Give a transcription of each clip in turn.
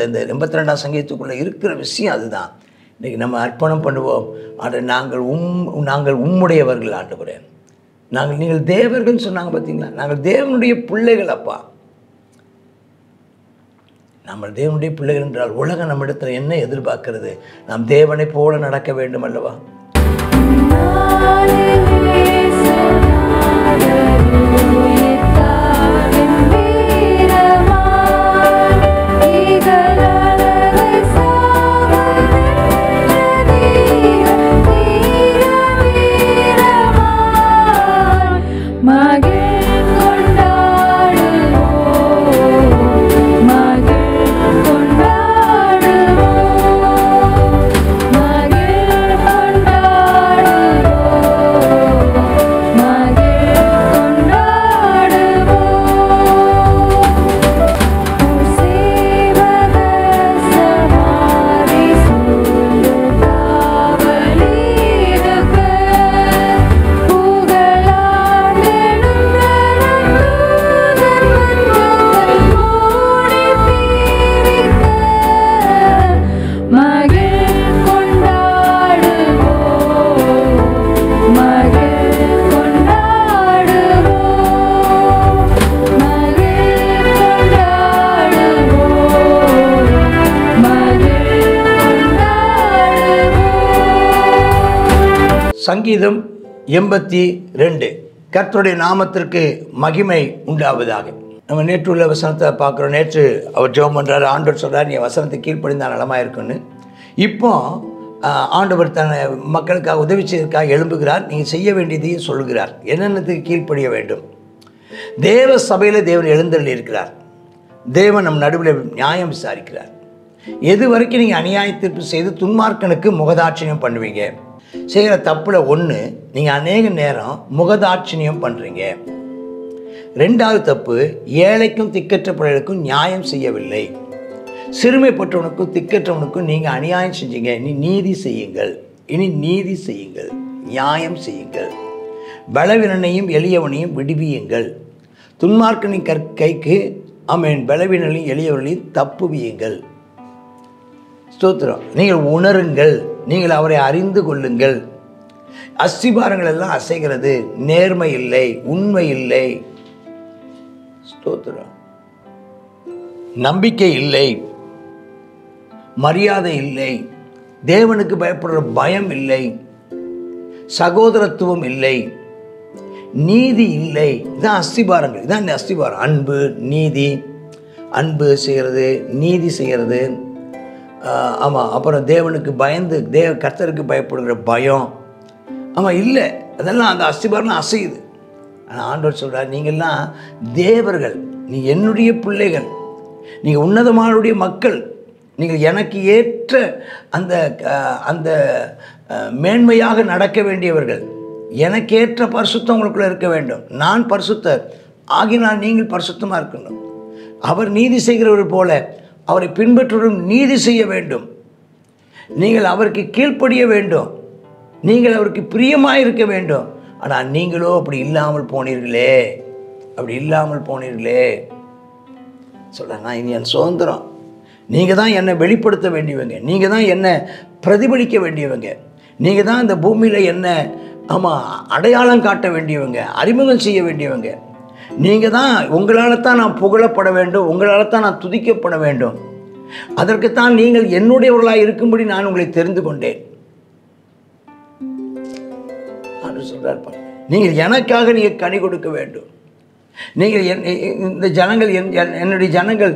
அந்த 82ஆம் சங்கீதத்துக்குள்ளே இருக்கிற விஷயம் அதுதான். இன்றைக்கி நம்ம அர்ப்பணம் பண்ணுவோம். ஆனால் நாங்கள் உம்முடையவர்கள் ஆண்டவரே. நீங்கள் தேவர்கள்னு சொன்னாங்க பார்த்தீங்களா? நாங்கள் தேவனுடைய பிள்ளைகள் அப்பா. நம்ம தேவனுடைய பிள்ளைகள் என்றால் உலகம் நம்மிடத்தில் என்ன எதிர்பார்க்கிறது? நாம் தேவனை போல நடக்க வேண்டும் அல்லவா? சங்கீதம் 82. கர்த்தருடைய நாமத்திற்கு மகிமை உண்டாவதாக. நம்ம நேற்று உள்ள வசனத்தை பார்க்குறோம். நேற்று அவர் ஜெபம் பண்ணுறாரு. ஆண்டவர் சொல்கிறார், நீ வசனத்தை கீழ்ப்படிந்தால் நலமாக இருக்குன்னு. இப்போ ஆண்டவர் தன் மக்களுக்காக உதவி செய்வதற்காக எழும்புகிறார். நீங்கள் செய்ய வேண்டியதையும் சொல்கிறார். என்னென்னத்துக்கு கீழ்ப்படிய வேண்டும்? தேவ சபையில் தேவன் எழுந்தருளி இருக்கிறார். தேவன் நம் நடுவில் நியாயம் விசாரிக்கிறார். எது வரைக்கும் நீங்கள் அநியாய தீர்ப்பு செய்து துன்மார்க்கனுக்கு முகதாட்சியம் பண்ணுவீங்க? செய்கிற தப்புல ஒன்று, நீங்கள் அநேக நேரம் முகதாட்சியம் பண்ணுறீங்க. ரெண்டாவது தப்பு, ஏழைக்கும் திக்கற்ற பிள்ளைகளுக்கும் நியாயம் செய்யவில்லை. சிறுமைப்பட்டவனுக்கும் திக்கற்றவனுக்கும் நீங்கள் அநியாயம் செஞ்சீங்க. இனி நீதி செய்யுங்கள். நியாயம் செய்யுங்கள். பலவீனனையும் எளியவனையும் விடுவியுங்கள். துன்மார்க்கனின் கைக்கு பலவீனனையும் எளியவர்களையும் தப்புவியுங்கள். ஸ்தோத்திரம். நீங்கள் உணருங்கள். நீங்கள் அவரை அறிந்து கொள்ளுங்கள். அஸ்திபாரங்கள் எல்லாம் அசைகிறது. நேர்மை இல்லை, உண்மை இல்லை, ஸ்தோத்திரம், நம்பிக்கை இல்லை, மரியாதை இல்லை, தேவனுக்கு பயப்படுற பயம் இல்லை, சகோதரத்துவம் இல்லை, நீதி இல்லை. இதுதான் அஸ்திபாரங்கள். இதுதான் இந்த அஸ்திபாரம். அன்பு, நீதி, அன்பு செய்கிறது, நீதி செய்கிறது. ஆமாம். அப்புறம் தேவனுக்கு பயந்து கர்த்தருக்கு பயப்படுகிற பயம். ஆமாம், இல்லை, அதெல்லாம் அந்த அஸ்திபாரம் அசையுது. ஆனால் ஆண்டவர் சொல்கிறார், நீங்கள்லாம் தேவர்கள், நீ என்னுடைய பிள்ளைகள், நீங்கள் உன்னதமானுடைய மக்கள், நீங்கள் எனக்கு ஏற்ற அந்த அந்த மேன்மையாக நடக்க வேண்டியவர்கள். எனக்கேற்ற பரிசுத்தம் உங்களுக்குள்ளே இருக்க வேண்டும். நான் பரிசுத்தர் ஆகினால் நீங்கள் பரிசுத்தமாக இருக்கணும். அவர் நீதி செய்கிறவர் போல அவரை பின்பற்றும் நீதி செய்ய வேண்டும். நீங்கள் அவருக்கு கீழ்ப்படிய வேண்டும். நீங்கள் அவருக்கு பிரியமாக இருக்க வேண்டும். ஆனால் நீங்களோ அப்படி இல்லாமல் போனீர்களே சொல்கிறாங்க. இனி என் சுதந்திரம். நீங்கள் தான் என்னை வெளிப்படுத்த வேண்டியவங்க. நீங்கள் தான் என்னை பிரதிபலிக்க வேண்டியவங்க. நீங்கள் தான் இந்த பூமியில் என்ன அடையாளம் காட்ட வேண்டியவங்க, அறிமுகம் செய்ய வேண்டியவங்க. நீங்கள் தான், உங்களால் தான் நான் புகழப்பட வேண்டும், உங்களால் தான் நான் துதிக்கப்பட வேண்டும். அதற்குத்தான் நீங்கள் என்னுடையவர்களாக இருக்கும்படி நான் உங்களை தெரிந்து கொண்டேன். சொல்றார், நீங்கள் எனக்காக நீங்கள் கனி கொடுக்க வேண்டும். நீங்கள் இந்த ஜனங்கள் என்னுடைய ஜனங்கள்,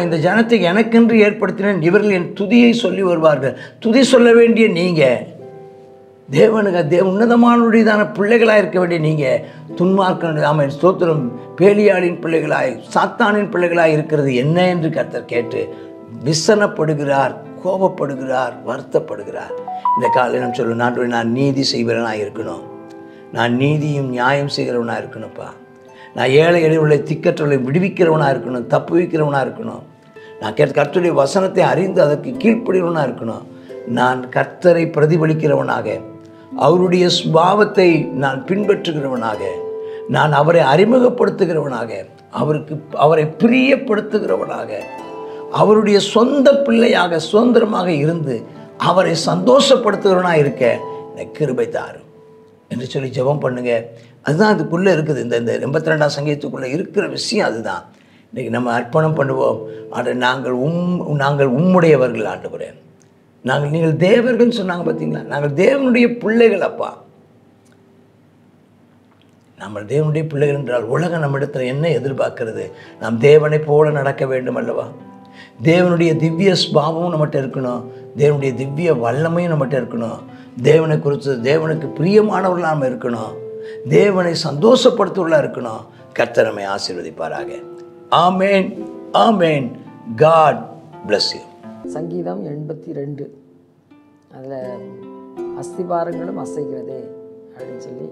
இந்த ஜனத்தை எனக்கென்று ஏற்படுத்தினேன், இவர்கள் என் துதியை சொல்லி வருவார்கள். துதி சொல்ல வேண்டிய நீங்கள், தேவனுக்கு உன்னதமானுடையதான பிள்ளைகளாக இருக்க வேண்டிய நீங்கள் துன்மார்க்க ஸ்தோத்திரம் பேலியாளின் பிள்ளைகளாய், சாத்தானின் பிள்ளைகளாய் இருக்கிறது என்ன என்று கர்த்தர் கேட்டு விசனப்படுகிறார், கோபப்படுகிறார், வருத்தப்படுகிறார். இந்த காலையில் நம்ம சொல்லுவோம், நான் நீதி செய்கிறவனாக இருக்கணும். நான் நீதியும் நியாயம் செய்கிறவனாக இருக்கணும்ப்பா. நான் ஏழை எளியவர்களை திக்கற்றவர்களை விடுவிக்கிறவனாக இருக்கணும், தப்பு வைக்கிறவனாக இருக்கணும். நான் கர்த்தருடைய வசனத்தை அறிந்து அதற்கு கீழ்ப்படிவனாக இருக்கணும். நான் கர்த்தரை பிரதிபலிக்கிறவனாக, அவருடைய சுபாவத்தை நான் பின்பற்றுகிறவனாக, நான் அவரை அறிமுகப்படுத்துகிறவனாக, அவரை பிரியப்படுத்துகிறவனாக, அவருடைய சொந்த பிள்ளையாக சுதந்திரமாக இருந்து அவரை சந்தோஷப்படுத்துகிறவனாக இருக்க எனக்கு கிருபை தாரும் என்று சொல்லி ஜெபம் பண்ணுங்க. அதுதான் அதுக்குள்ளே இருக்குது. இந்த 82ஆம் சங்கீதத்துக்குள்ளே இருக்கிற விஷயம் அதுதான். இன்றைக்கி நம்ம அர்ப்பணம் பண்ணுவோம். ஆனால் நாங்கள் உம்முடையவர்கள் ஆண்டவரே. நீங்கள் தேவர்கள்னு சொன்னாங்க பார்த்தீங்களா? நாங்கள் தேவனுடைய பிள்ளைகள் அப்பா. நம்ம தேவனுடைய பிள்ளைகள் என்றால் உலகம் நம்மிடத்தில் என்ன எதிர்பார்க்கிறது? நாம் தேவனை போல நடக்க வேண்டும் அல்லவா? தேவனுடைய திவ்ய ஸ்பாவமும் நம்மகிட்ட இருக்கணும். தேவனுடைய திவ்ய வல்லமையும் நம்மகிட்ட இருக்கணும். தேவனை குறித்து தேவனுக்கு பிரியமானவர்களாக நாம் இருக்கணும். தேவனை சந்தோஷப்படுத்துவர்களாக இருக்கணும். கர்த்தர் நம்மை ஆசீர்வதிப்பாராக. ஆமேன், ஆமேன். God bless you. சங்கீதம் 82 அதில் அஸ்திபாரங்களும் அசைகிறதே அப்படின்னு சொல்லி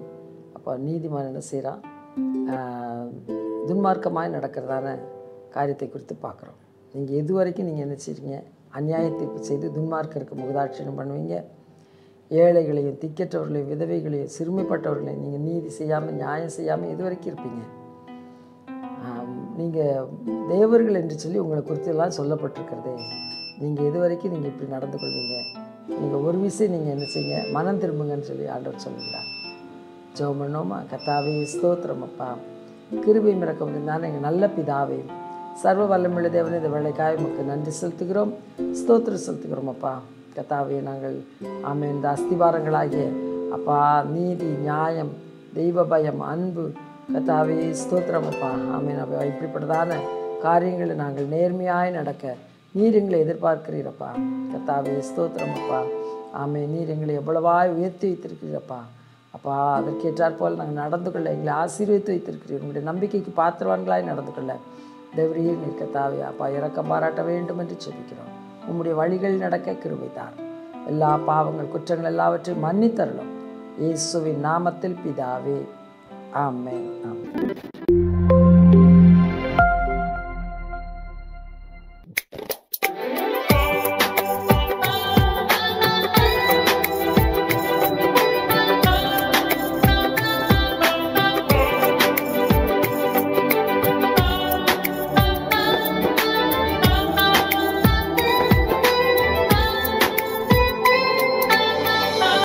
அப்போ நீதிமான் என்ன செய்கிறான்? துன்மார்க்கமாய் நடக்கிறதான காரியத்தை குறித்து பார்க்குறோம். நீங்கள் எது வரைக்கும் நீங்கள் என்ன செய்றீங்க? அநியாய தீர்ப்பு செய்து துன்மார்க்கருக்கு முகதாட்சியம் பண்ணுவீங்க. ஏழைகளையும் திக்கற்றவர்களையும் விதவைகளையும் சிறுமைப்பட்டவர்களையும் நீங்கள் நீதி செய்யாமல் நியாயம் செய்யாமல் எது வரைக்கும் இருப்பீங்க? நீங்கள் தேவர்கள் என்று சொல்லி உங்களை குறித்தெல்லாம் சொல்லப்பட்டிருக்கிறதே, நீங்கள் எது வரைக்கும் நீங்கள் இப்படி நடந்து கொள்வீங்க? நீங்கள் ஒரு விஷயம் நீங்கள் என்ன செய்யுங்க? மனம் திரும்புங்கன்னு சொல்லி ஆண்டவர் சொல்லுகிறார். ஜெபம் பண்ணோமா? கர்த்தாவே ஸ்தோத்திரம் அப்பா, கிருபை இரக்கம் இருந்தால் எங்கள் நல்ல பிதாவே, சர்வ வல்லமுள்ள தேவனே, இந்த வேலைக்காக உமக்கு நன்றி செலுத்துகிறோம், ஸ்தோத்திரம் செலுத்துகிறோம் அப்பா. கர்த்தாவே நாங்கள் ஆமென் இந்த அஸ்திபாரங்களாகிய அப்பா நீதி, நியாயம், தெய்வ பயம், அன்பு, கர்த்தாவே ஸ்தோத்திரம் அப்பா. ஆமென் அப்பா, இப்படிப்பட்டதான காரியங்களை நாங்கள் நேர்மையாய் நடக்க நீர் எங்களை எதிர்பார்க்கிறீரப்பா. கர்த்தாவே ஸ்தோத்திரம் அப்பா. ஆமென். நீர் எங்களை எவ்வளவாய் உயர்த்தி வைத்திருக்கிறீரப்பா. அப்பா அதற்கேற்றாற் போல் நாங்கள் நடந்து கொள்ள எங்களை ஆசீர்வதித்து வைத்திருக்கிறீர். உங்களுடைய நம்பிக்கைக்கு பாத்திரவான்களாய் நடந்து கொள்ள தேவரீர் நீர் கர்த்தாவே அப்பா இரக்கம் பாராட்ட வேண்டும் என்று சொல்லிக்கிறோம். உம்முடைய வழிகள் நடக்க கிருபை தார். எல்லா பாவங்கள் குற்றங்கள் எல்லாவற்றையும் மன்னித்தருளும். இயேசுவின் நாமத்தில் பிதாவே. ஆமென், ஆமென்.